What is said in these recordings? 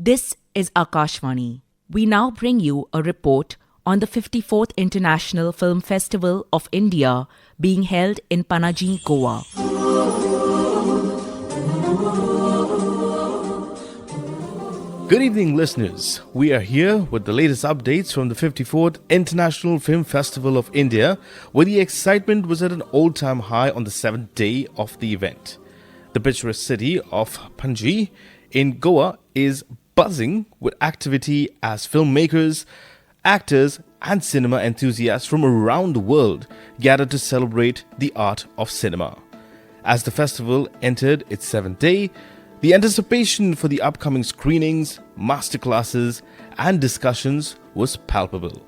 This is Akashvani. We now bring you a report on the 54th International Film Festival of India being held in Panaji, Goa. Good evening, listeners. We are here with the latest updates from the 54th International Film Festival of India, where the excitement was at an all-time high on the 7th day of the event. The picturesque city of Panaji in Goa is buzzing with activity as filmmakers, actors and cinema enthusiasts from around the world gather to celebrate the art of cinema. As the festival entered its 7th day, the anticipation for the upcoming screenings, masterclasses and discussions was palpable.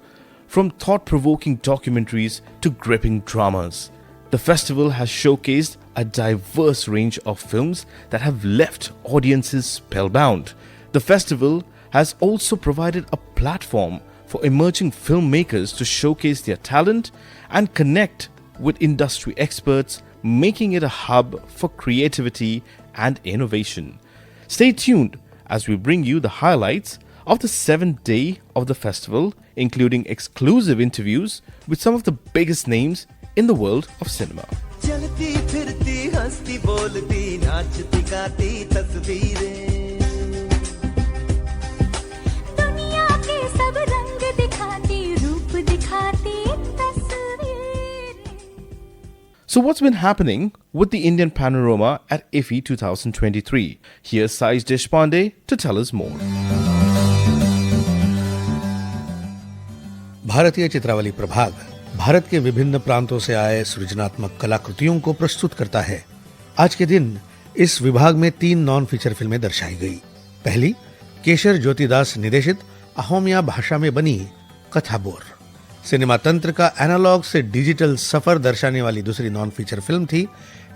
From thought-provoking documentaries to gripping dramas, the festival has showcased a diverse range of films that have left audiences spellbound. The festival has also provided a platform for emerging filmmakers to showcase their talent and connect with industry experts, making it a hub for creativity and innovation. Stay tuned as we bring you the highlights of the 7th day of the festival, including exclusive interviews with some of the biggest names in the world of cinema. So what's been happening with the Indian panorama at IFFI 2023? Here's Saish Deshpande to tell us more. भारतीय चित्रावली प्रभाग भारत के विभिन्न प्रांतों से आए सृजनात्मक कलाकृतियों को प्रस्तुत करता है। आज के दिन इस विभाग में 3 नॉन फीचर फिल्में दर्शाई गई। पहली केशर ज्योतिदास निर्देशित अहोमिया भाषा में बनी कथाबोर, सिनेमा तंत्र का एनालॉग से डिजिटल सफर दर्शाने वाली दूसरी नॉन फीचर फिल्म थी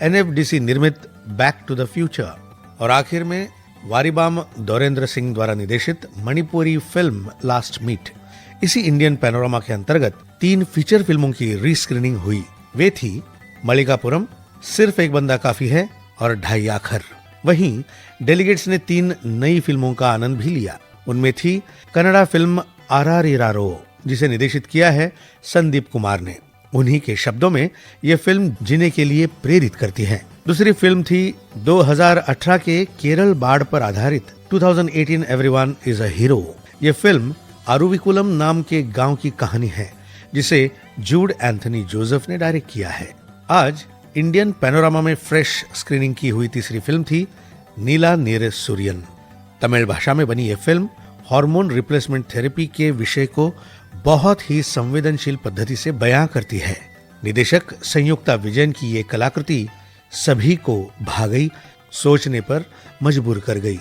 एनएफडीसी निर्मित बैक टू द फ्यूचर, और आखिर में वारिबाम दौरेंद्र सिंह द्वारा निर्देशित मणिपुरी फिल्म लास्ट मीट। इसी इंडियन पैनोरामा के अंतर्गत 3 फीचर फिल्मों की रीस्क्रीनिंग हुई। वे थी मलिकापुरम, सिर्फ एक बंदा काफी है और ढाई आखर। वहीं डेलीगेट्स ने 3 नई फिल्मों का आनंद भी लिया। उनमें थी कन्नड़ा फिल्म आरारिरारो, जिसे निर्देशित किया है संदीप कुमार ने। उन्हीं के शब्दों में यह फिल्म जीने के लिए प्रेरित करती है। दूसरी फिल्म थी 2018 के केरल बाढ़ पर आधारित 2018 एवरीवन इज अ हीरो। यह फिल्म आरुविकुलम नाम के गांव की कहानी है, जिसे जूड एंथनी जोसेफ ने डायरेक्ट किया है। आज इंडियन पैनोरामा में फ्रेश स्क्रीनिंग की हुई तीसरी फिल्म थी नीला नीरे सूर्यन। तमिल भाषा में बनी यह फिल्म हार्मोन रिप्लेसमेंट थेरेपी के विषय को बहुत ही संवेदनशील पद्धति से बयां करती है। निदेशक संयुक्ता विजयन की ये कलाकृति सभी को भा गई, सोचने पर मजबूर कर गई।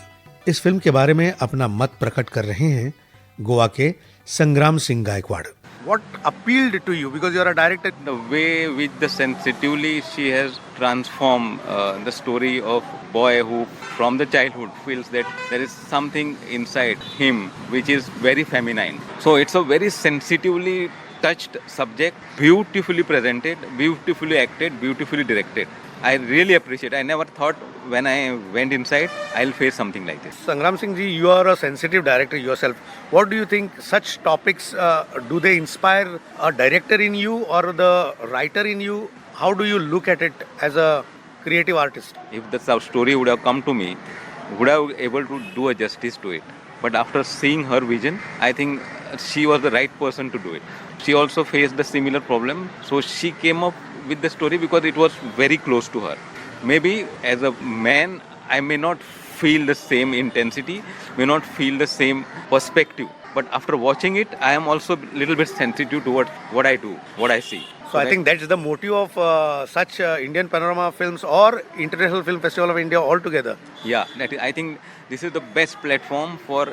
इस फिल्म के बारे में अपना मत प्रकट कर रहे हैं गोवा के संग्राम Singh Gaekwad. What appealed to you, because you are a director? The way with the sensitively she has transformed the story of boy who from the childhood feels that there is something inside him which is very feminine. So it's a very sensitively touched subject, beautifully presented, beautifully acted, beautifully directed. I really appreciate. I never thought when I went inside I'll face something like this. Sangram Singh ji, you are a sensitive director yourself. What do you think such topics do they inspire a director in you or the writer in you? How do you look at it as a creative artist? If the story would have come to me, would have been able to do a justice to it. But after seeing her vision, I think she was the right person to do it. She also faced the similar problem, so she came up with the story because it was very close to her. Maybe as a man, I may not feel the same intensity, may not feel the same perspective. But after watching it, I am also a little bit sensitive towards what I do, what I see. So I think that's the motive of such Indian Panorama films or International Film Festival of India altogether. Yeah, I think this is the best platform for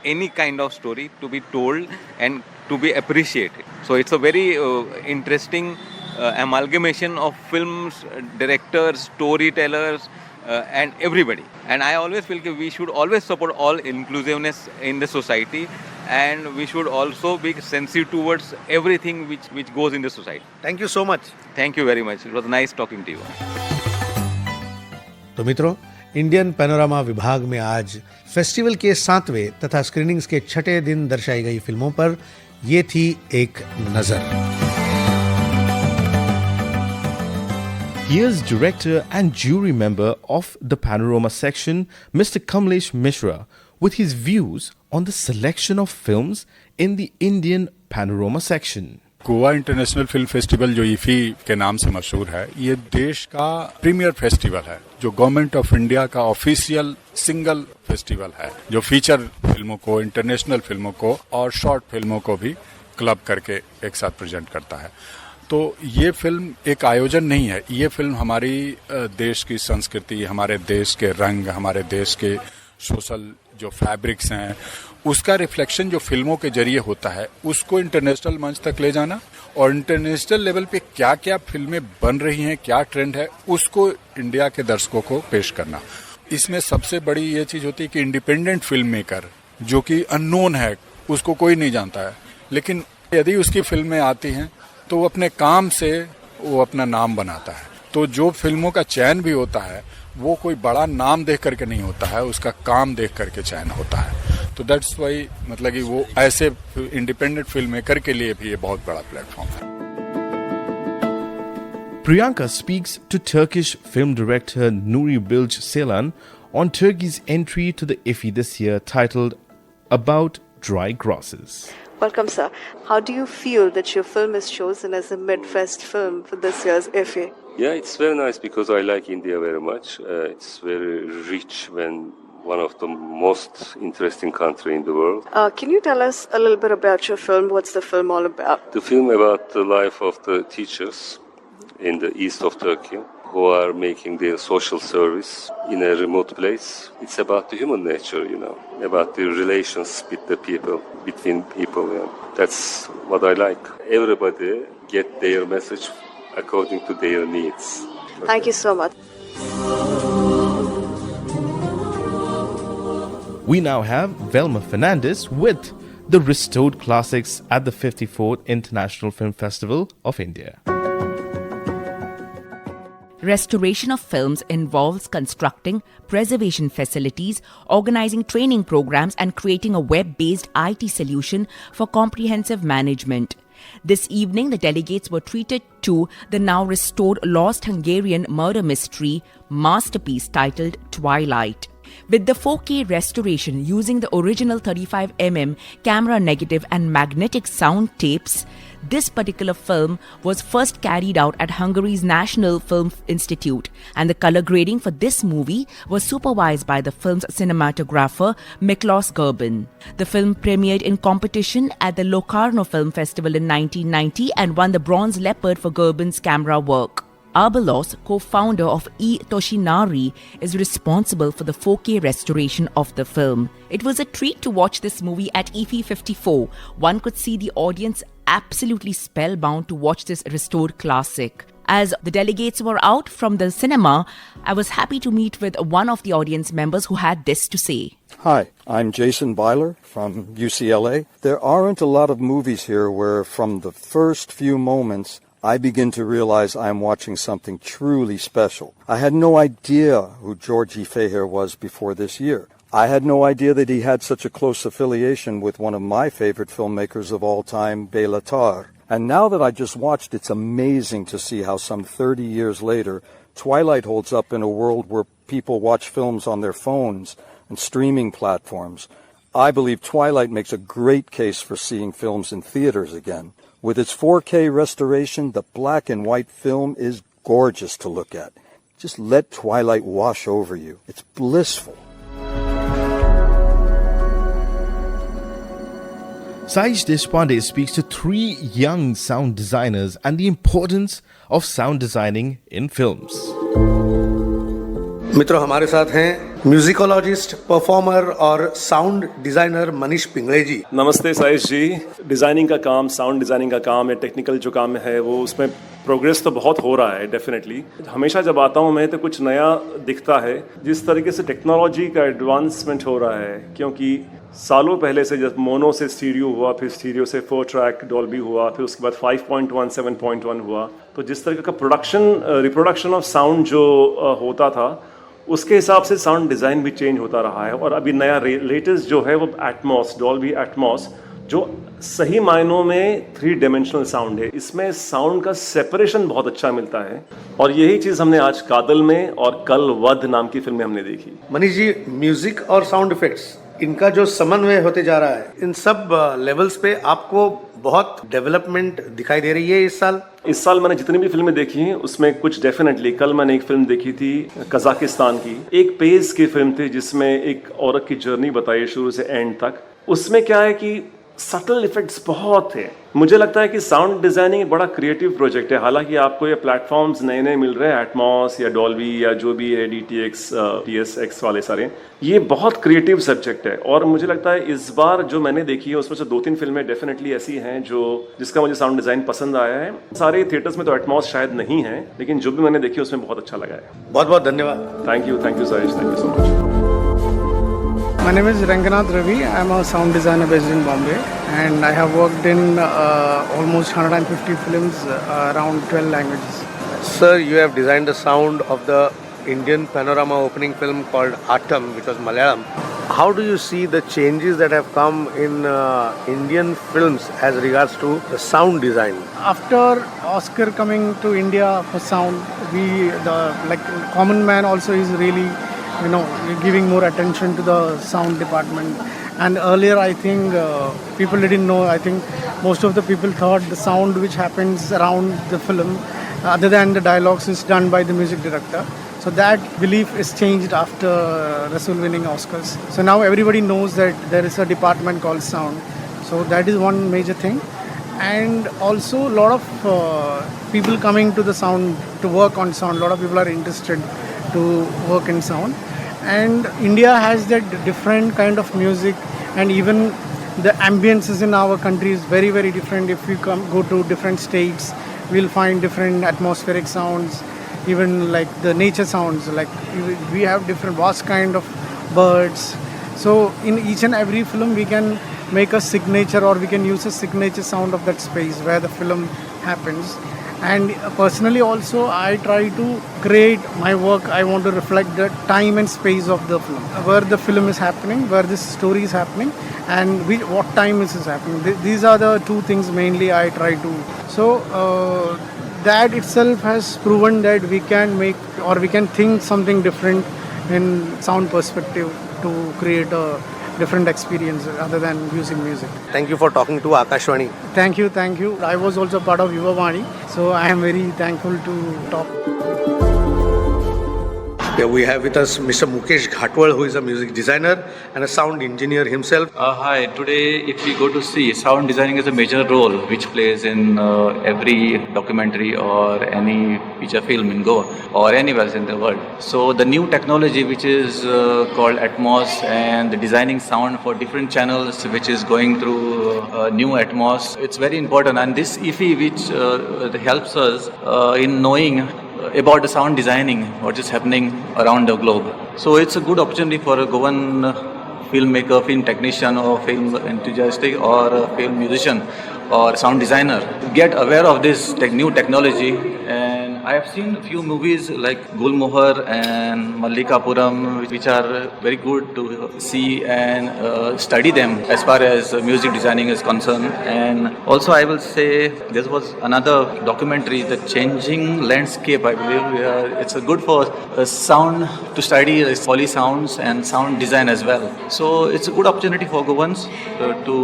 any kind of story to be told and to be appreciated. So it's a very interesting amalgamation of films, directors, storytellers, and everybody. And I always feel that we should always support all inclusiveness in the society, and we should also be sensitive towards everything which goes in the society. Thank you so much. Thank you very much. It was nice talking to you. तो मित्रों, Indian panorama विभाग में आज festival के 7वें तथा screenings के 6ठे दिन दर्शाई गई फिल्मों पर ये थी एक नजर। Here's director and jury member of the Panorama section, Mr. Kamlesh Mishra, with his views on the selection of films in the Indian Panorama section. Goa international film festival जो ईफी के नाम से मशहूर है, ये देश का प्रीमियर फेस्टिवल है, जो गवर्नमेंट ऑफ इंडिया का ऑफिशियल सिंगल फेस्टिवल है, जो फीचर फिल्मों को, इंटरनेशनल फिल्मों को और शॉर्ट फिल्मों को भी क्लब करके एक साथ प्रेजेंट करता है। तो ये फिल्म एक आयोजन नहीं है, ये फिल्म हमारी देश की संस्कृति, हमारे देश के रंग, हमारे देश के सोशल जो फैब्रिक्स हैं, उसका रिफ्लेक्शन जो फिल्मों के जरिए होता है, उसको इंटरनेशनल मंच तक ले जाना और इंटरनेशनल लेवल पे क्या क्या फिल्में बन रही हैं, क्या ट्रेंड है, उसको इंडिया के दर्शकों को पेश करना। इसमें सबसे बड़ी ये चीज होती है कि इंडिपेंडेंट फिल्म मेकर जो कि अननोन है, उसको कोई नहीं जानता है, लेकिन यदि उसकी फिल्में आती हैं तो वो अपने काम से वो अपना नाम बनाता है। तो जो फिल्मों का चयन भी होता है वो कोई बड़ा नाम देख करके नहीं होता है, उसका काम देख करके चयन होता है। तो दैट्स वाई मतलब कि वो ऐसे इंडिपेंडेंट फिल्म मेकर के लिए भी ये बहुत बड़ा प्लेटफॉर्म है। Priyanka speaks to Turkish film director Nuri Bilge Ceylan on Turkey's entry to the IFFI this year, titled About Dry Grasses. Welcome, sir. How do you feel that your film is chosen as a mid-fest film for this year's IFFI? Yeah, it's very nice because I like India very much. It's very rich when one of the most interesting country in the world. Can you tell us a little bit about your film? What's the film all about? The film about the life of the teachers in the east of Turkey who are making their social service in a remote place. It's about the human nature, you know, about the relations with the people, between people. Yeah. That's what I like. Everybody get their message according to their needs. Thank you so much. We now have Velma Fernandez with the Restored Classics at the 54th International Film Festival of India. Restoration of films involves constructing preservation facilities, organizing training programs, and creating a web-based IT solution for comprehensive management. This evening, the delegates were treated to the now restored Lost Hungarian murder mystery masterpiece titled Twilight. With the 4K restoration using the original 35mm camera negative and magnetic sound tapes, this particular film was first carried out at Hungary's National Film Institute, and the color grading for this movie was supervised by the film's cinematographer Miklos Gerben. The film premiered in competition at the Locarno Film Festival in 1990 and won the Bronze Leopard for Gerben's camera work. Arbalos, co-founder of Toshinari, is responsible for the 4K restoration of the film. It was a treat to watch this movie at IFFI 54. One could see the audience absolutely spellbound to watch this restored classic. As the delegates were out from the cinema, I was happy to meet with one of the audience members who had this to say. Hi, I'm Jason Byler from UCLA. There aren't a lot of movies here where from the first few moments I begin to realize I'm watching something truly special. I had no idea who Georgi Feher was before this year. I had no idea that he had such a close affiliation with one of my favorite filmmakers of all time, Bela Tarr. And now that I just watched, it's amazing to see how some 30 years later, Twilight holds up in a world where people watch films on their phones and streaming platforms. I believe Twilight makes a great case for seeing films in theaters again. With its 4K restoration, the black and white film is gorgeous to look at. Just let Twilight wash over you. It's blissful. Saish Deshpande speaks to 3 young sound designers and the importance of sound designing in films. मित्रों, हमारे साथ हैं म्यूजिकोलॉजिस्ट, performer और sound designer Manish Pingle जी। नमस्ते साइश जी। Designing का काम, sound designing का काम या टेक्निकल जो काम है वो उसमें प्रोग्रेस तो बहुत हो रहा है डेफिनेटली। हमेशा जब आता हूँ मैं तो कुछ नया दिखता है। जिस तरीके से टेक्नोलॉजी का एडवांसमेंट हो रहा है, क्योंकि सालों पहले से जब मोनो से स्टीरियो हुआ, फिर स्टीरियो से 4 ट्रैक डॉल्बी हुआ, फिर उसके बाद 5.1 7.1 हुआ, तो जिस तरह का प्रोडक्शन रिप्रोडक्शन ऑफ साउंड जो होता था उसके हिसाब से साउंड डिज़ाइन भी चेंज होता रहा है। और अभी नया लेटेस्ट जो है वो एटमॉस, डॉल्बी एटमॉस, जो सही मायनों में 3 डायमेंशनल साउंड है। इसमें साउंड का सेपरेशन बहुत अच्छा मिलता है और यही चीज़ हमने आज कादल में और कल वध नाम की फिल्म में हमने देखी। मनीष जी, म्यूजिक और साउंड इफेक्ट्स, इनका जो समन्वय होते जा रहा है, इन सब लेवल्स पे आपको बहुत डेवलपमेंट दिखाई दे रही है इस साल? इस साल मैंने जितनी भी फिल्में देखी हैं उसमें कुछ डेफिनेटली, कल मैंने एक फिल्म देखी थी कजाकिस्तान की, एक पेस की फिल्म थी जिसमें एक औरत की जर्नी बताई शुरू से एंड तक। उसमें क्या है कि सटल इफेक्ट्स बहुत थे। मुझे लगता है कि साउंड डिजाइनिंग एक बड़ा क्रिएटिव प्रोजेक्ट है। हालांकि आपको ये प्लेटफॉर्म्स नए नए मिल रहे हैं, एटमॉस या डॉल्बी या जो भी है, DTX, TSX वाले सारे, ये बहुत क्रिएटिव सब्जेक्ट है। और मुझे लगता है इस बार जो मैंने देखी है उसमें से 2-3 फिल्में डेफिनेटली ऐसी हैं जो जिसका मुझे साउंड डिजाइन पसंद आया है। सारे थिएटर्स में तो एटमॉस शायद नहीं है, लेकिन जो भी मैंने देखी उसमें बहुत अच्छा लगा है। बहुत बहुत धन्यवाद। Thank you Suresh, thank you so much. My name is Ranganath Ravi. I am a sound designer based in Bombay, and I have worked in almost 150 films around 12 languages. Sir, you have designed the sound of the Indian panorama opening film called Atam, which was Malayalam. How do you see the changes that have come in Indian films as regards to the sound design? After Oscar coming to India for sound, common man also is really, giving more attention to the sound department. And earlier I think people didn't know. I think most of the people thought the sound which happens around the film, other than the dialogues, is done by the music director. So that belief is changed after Rasool winning Oscars. So now everybody knows that there is a department called sound. So that is one major thing. And also a lot of people coming to the sound to work on sound. A lot of people are interested to work in sound. And India has that different kind of music, and even the ambiences in our country is very, very different. If we go to different states, we'll find different atmospheric sounds, even like the nature sounds. Like we have different vast kind of birds. So in each and every film we can make a signature, or we can use a signature sound of that space where the film happens. And personally also I try to create my work. I want to reflect the time and space of the film, where the film is happening, where this story is happening, and what time is happening. These are the two things mainly I try to. So that itself has proven that we can make, or we can think something different in sound perspective to create a different experience other than using music. Thank you for talking to Akashvani. Thank you. I was also part of Yuvavani, so I am very thankful to talk. Yeah, we have with us Mr. Mukesh Ghatwal, who is a music designer and a sound engineer himself. Hi, today if we go to see, sound designing is a major role which plays in every documentary or any feature film in Goa or anywhere in the world. So the new technology which is called Atmos, and the designing sound for different channels which is going through new Atmos, it's very important. And this IFI which helps us in knowing about the sound designing, what is happening around the globe. So it's a good opportunity for a Goan filmmaker, film technician, or film enthusiast, or a film musician or sound designer to get aware of this new technology. And I have seen a few movies like Gulmohar and Mallikapuram, which are very good to see and study them as far as music designing is concerned. And also I will say there was another documentary, The Changing Landscape, I believe. It's good for sound to study poly sounds and sound design as well. So it's a good opportunity for Goans to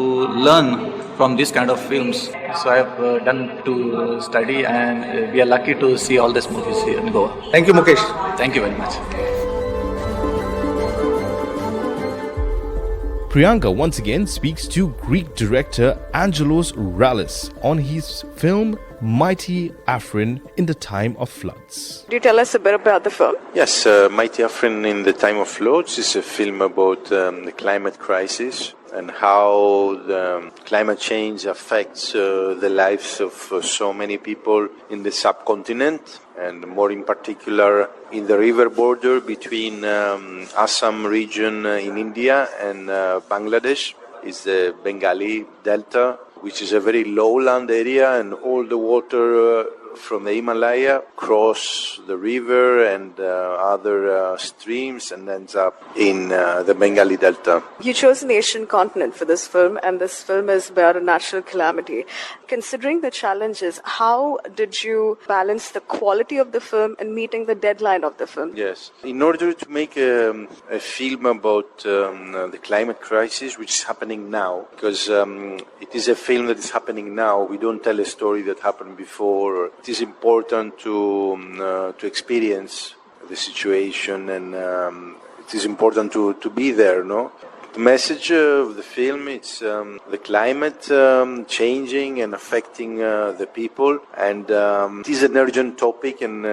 learn from these kind of films. So I have done to study, and we are lucky to see all these movies here in Goa. Thank you, Mukesh. Thank you very much. Priyanka once again speaks to Greek director Angelos Rallis on his film Mighty Afrin in the Time of Floods. Could you tell us a bit about the film? Yes, Mighty Afrin in the Time of Floods is a film about the climate crisis and how the climate change affects the lives of so many people in the subcontinent, and more in particular in the river border between Assam region in India and Bangladesh is the Bengali Delta, which is a very lowland area, and all the water from the Himalaya, cross the river and other streams, and ends up in the Bengali Delta. You chose an Asian continent for this film, and this film is about a natural calamity. Considering the challenges, how did you balance the quality of the film and meeting the deadline of the film? Yes. In order to make a film about the climate crisis, which is happening now, because it is a film that is happening now, we don't tell a story that happened before. It is important to experience the situation, and it is important to be there, no? The message of the film is the climate changing and affecting the people, and it is an urgent topic, and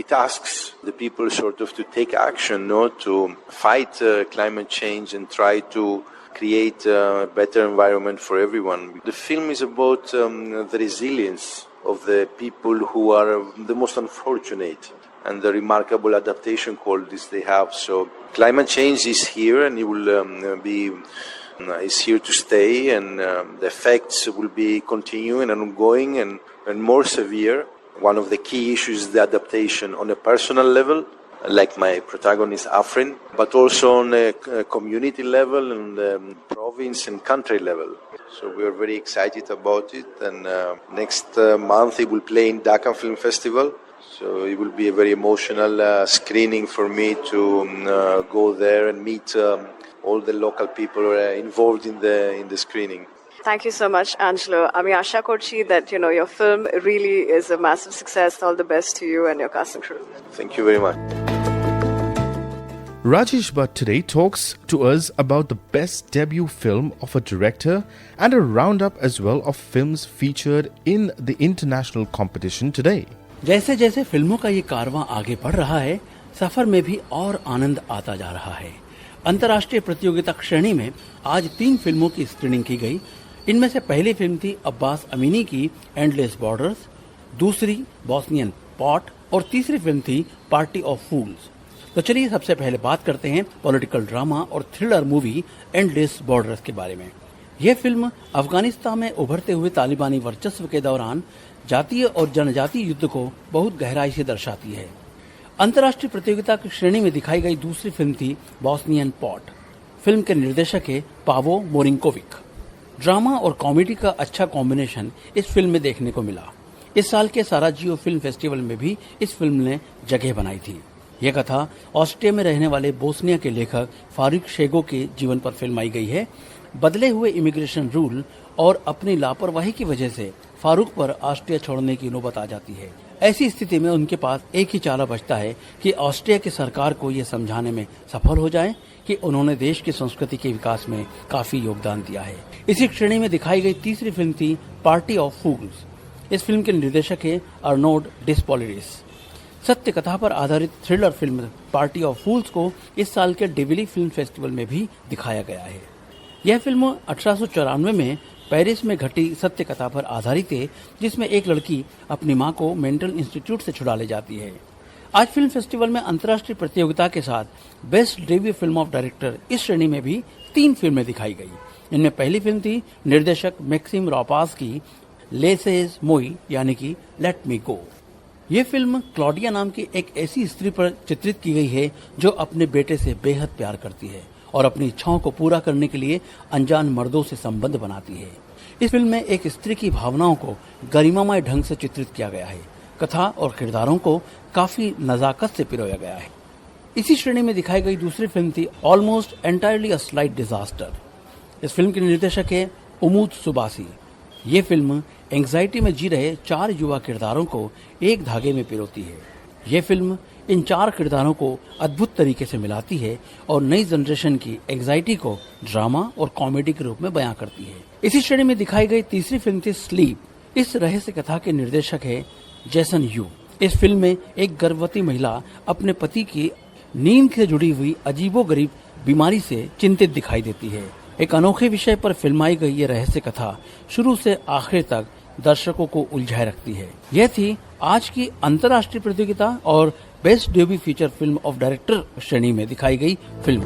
it asks the people sort of to take action, no, to fight climate change and try to create a better environment for everyone. The film is about the resilience of the people who are the most unfortunate and the remarkable adaptation qualities they have. So climate change is here, and it will is here to stay, and the effects will be continuing and ongoing and more severe. One of the key issues is the adaptation on a personal level, like my protagonist Afrin, but also on a community level and province and country level. So we are very excited about it, and next month it will play in Dhaka Film Festival. So it will be a very emotional screening for me to go there and meet all the local people involved in the screening. Thank you so much, Angelo. আমি আশা করছি that your film really is a massive success. All the best to you and your cast and crew. Thank you very much. Rajesh Bhatt today talks to us about the best debut film of a director and a roundup as well of films featured in the international competition today. जैसे जैसे फिल्मों का ये कारवां आगे बढ़ रहा है, सफर में भी और आनंद आता जा रहा है। अंतर्राष्ट्रीय प्रतियोगिता श्रेणी में आज 3 फिल्मों की स्क्रीनिंग की गई। इनमें से पहली फिल्म थी अब्बास अमीनी की एंडलेस बॉर्डर्स, दूसरी बॉस्नियन पॉट और तीसरी फिल्म थी पार्टी ऑफ फूल्स। तो चलिए सबसे पहले बात करते हैं पॉलिटिकल ड्रामा और थ्रिलर मूवी एंडलेस बॉर्डर्स के बारे में। यह फिल्म अफगानिस्तान में उभरते हुए तालिबानी वर्चस्व के दौरान जातीय और जनजातीय युद्ध को बहुत गहराई से दर्शाती है। अंतर्राष्ट्रीय प्रतियोगिता की श्रेणी में दिखाई गई दूसरी फिल्म थी बॉस्नियन पॉट। फिल्म के निर्देशक है पावो मोरिंकोविक। ड्रामा और कॉमेडी का अच्छा कॉम्बिनेशन इस फिल्म में देखने को मिला। इस साल के साराजियो फिल्म फेस्टिवल में भी इस फिल्म ने जगह बनाई थी। यह कथा ऑस्ट्रिया में रहने वाले बोस्निया के लेखक फारूक शेगो के जीवन पर फिल्माई गई है। बदले हुए इमिग्रेशन रूल और अपनी लापरवाही की वजह से फारूक पर ऑस्ट्रिया छोड़ने की नौबत आ जाती है। ऐसी स्थिति में उनके पास एक ही चारा बचता है कि ऑस्ट्रिया की सरकार को यह समझाने में सफल हो जाए कि उन्होंने देश की संस्कृति के विकास में काफी योगदान दिया है। इसी श्रेणी में दिखाई गई तीसरी फिल्म थी पार्टी ऑफ फूल्स। इस फिल्म के निर्देशक है अर्नोल्ड डिस्पोलिडिस। सत्य कथा पर आधारित थ्रिलर फिल्म पार्टी ऑफ फूल्स को इस साल के डिविली फिल्म फेस्टिवल में भी दिखाया गया है। यह फिल्म 1894 में पेरिस में घटी सत्य कथा पर आधारित है, जिसमें एक लड़की अपनी मां को मेंटल इंस्टीट्यूट से छुड़ा ले जाती है। आज फिल्म फेस्टिवल में अंतर्राष्ट्रीय प्रतियोगिता के साथ best debut film of director इस श्रेणी में भी 3 फिल्में दिखाई गई। इनमें पहली फिल्म थी निर्देशक मैक्सिम रॉपास की लेसेस मोई यानी कि लेट मी गो। ये फिल्म क्लॉडिया नाम की एक ऐसी स्त्री पर चित्रित की गई है जो अपने बेटे से बेहद प्यार करती है और अपनी इच्छाओं को पूरा करने के लिए अनजान मर्दों से संबंध बनाती है। इस फिल्म में एक स्त्री की भावनाओं को गरिमामय ढंग से चित्रित किया गया है। कथा और किरदारों को काफी नजाकत से पिरोया गया है। इसी श्रेणी में दिखाई गई दूसरी फिल्म थी almost entirely a slight disaster. इस फिल्म के निर्देशक है उमूद सुबासी। ये फिल्म एंग्जाइटी में जी रहे 4 युवा किरदारों को एक धागे में पिरोती है। ये फिल्म इन 4 किरदारों को अद्भुत तरीके से मिलाती है और नई जनरेशन की एंग्जाइटी को ड्रामा और कॉमेडी के रूप में बयां करती है। इसी श्रेणी में दिखाई गई तीसरी फिल्म थी स्लीप। इस रहस्य कथा के निर्देशक है जेसन यू। इस फिल्म में एक गर्भवती महिला अपने पति की नींद से जुड़ी हुई अजीबोगरीब बीमारी से चिंतित दिखाई देती है। एक अनोखे विषय पर फिल्माई गई ये रहस्य कथा शुरू से आखिर तक दर्शकों को उलझाए रखती है। यह थी आज की अंतर्राष्ट्रीय प्रतियोगिता और best debut feature film of director श्रेणी में दिखाई गई film.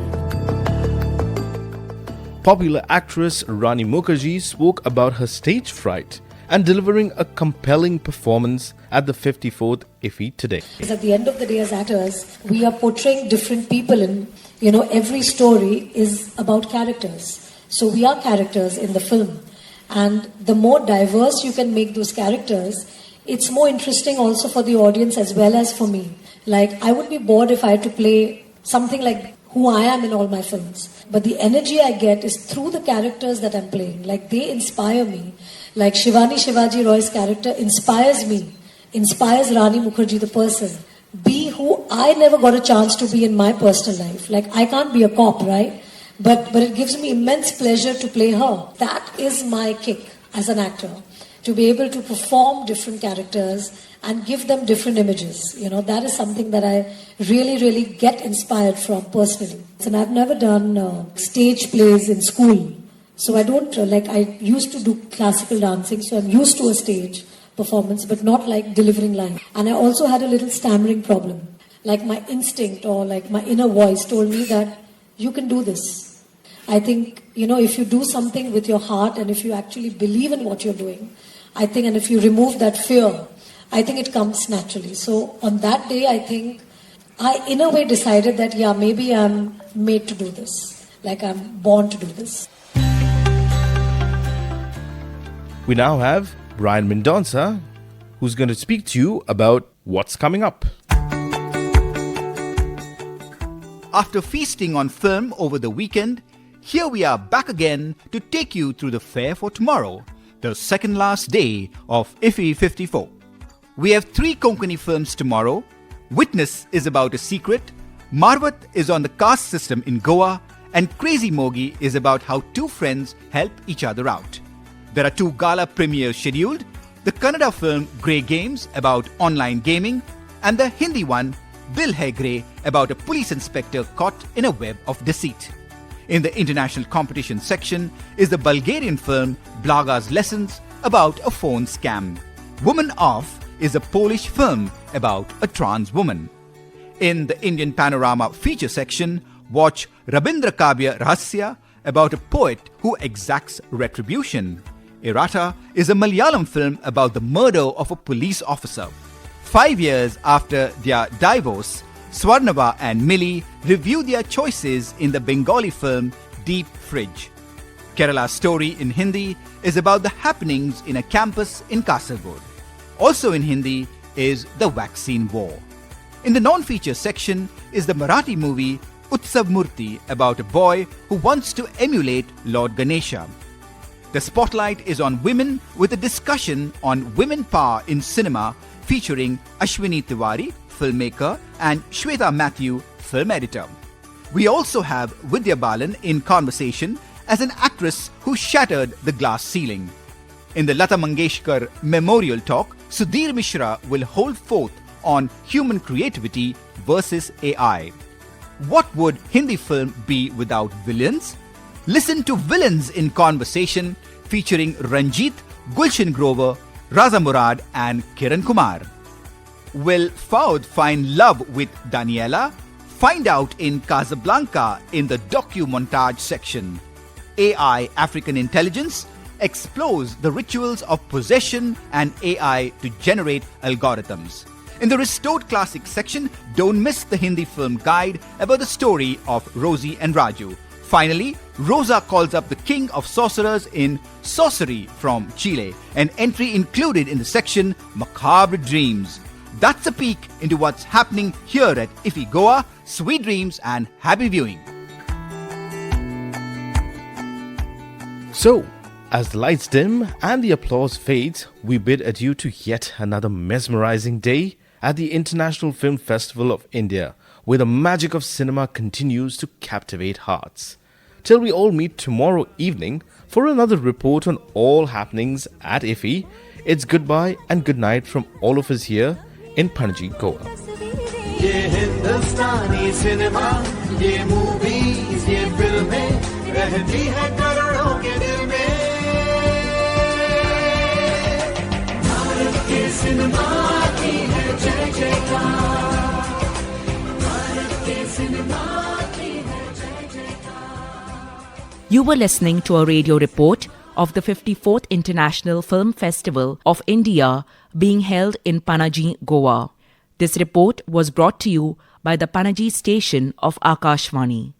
Popular actress Rani Mukherjee spoke about her stage fright and delivering a compelling performance at the 54th IFFI today. Because at the end of the day, as actors, we are portraying different people, and every story is about characters. So we are characters in the film, and the more diverse you can make those characters, it's more interesting also for the audience as well as for me. Like, I would be bored if I had to play something like who I am in all my films. But the energy I get is through the characters that I'm playing. Like, they inspire me. Like Shivani Shivaji Roy's character inspires me, inspires Rani Mukherjee the person. Be who I never got a chance to be in my personal life. Like, I can't be a cop, right? But it gives me immense pleasure to play her. That is my kick as an actor. To be able to perform different characters and give them different images. That is something that I really, really get inspired from personally. And I've never done stage plays in school. So I don't, I used to do classical dancing, so I'm used to a stage performance, but not like delivering lines. And I also had a little stammering problem. Like, my instinct or like my inner voice told me that you can do this. I think, if you do something with your heart and if you actually believe in what you're doing, I think, and if you remove that fear, I think it comes naturally. So on that day, I think I, in a way, decided that, maybe I'm made to do this. Like, I'm born to do this. We now have Brian Mendonça, who's going to speak to you about what's coming up. After feasting on film over the weekend, here we are back again to take you through the fair for tomorrow, the second last day of IFFI 54. We have 3 Konkani films tomorrow. Witness is about a secret, Marvat is on the caste system in Goa, and Crazy Mogi is about how 2 friends help each other out. There are 2 gala premieres scheduled, the Kannada film Grey Games about online gaming, and the Hindi one Dil Hai Grey about a police inspector caught in a web of deceit. In the international competition section is the Bulgarian film Blaga's Lessons about a phone scam. Woman Off is a Polish film about a trans woman. In the Indian Panorama feature section, watch Rabindra Kavya Rahasya about a poet who exacts retribution. Errata is a Malayalam film about the murder of a police officer. 5 years after their divorce, Swarnava and Millie review their choices in the Bengali film Deep Fridge. Kerala's story in Hindi is about the happenings in a campus in Kasaragod. Also in Hindi is the vaccine war. In the non-feature section is the Marathi movie Utsav Murti about a boy who wants to emulate Lord Ganesha. The spotlight is on women with a discussion on women power in cinema featuring Ashwini Tiwari, filmmaker, and Shweta Matthew, film editor. We also have Vidya Balan in conversation as an actress who shattered the glass ceiling. In the Lata Mangeshkar Memorial Talk, Sudhir Mishra will hold forth on human creativity versus AI. What would Hindi film be without villains? Listen to Villains in Conversation featuring Ranjit, Gulshan Grover, Raza Murad and Kiran Kumar. Will Fouad find love with Daniela? Find out in Casablanca in the docu-montage section. AI African Intelligence explores the rituals of possession and AI to generate algorithms. In the Restored Classics section, don't miss the Hindi film guide about the story of Rosie and Raju. Finally, Rosa calls up the king of sorcerers in Sorcery from Chile, an entry included in the section Macabre Dreams. That's a peek into what's happening here at IFFI Goa. Sweet dreams and happy viewing. So, as the lights dim and the applause fades, we bid adieu to yet another mesmerizing day at the International Film Festival of India, where the magic of cinema continues to captivate hearts. Till we all meet tomorrow evening for another report on all happenings at IFFI, it's goodbye and good night from all of us here in Panaji, Goa. ये हिंदुस्तानी cinema, ये movies, ये फिल्में रहती है करोड़ों के दिल में। भारत के सिनेमा की है जय जयकार, भारत के सिनेमा की है जय जयकार। You were listening to a radio report of the 54th International Film Festival of India being held in Panaji, Goa. This report was brought to you by the Panaji station of Akashvani.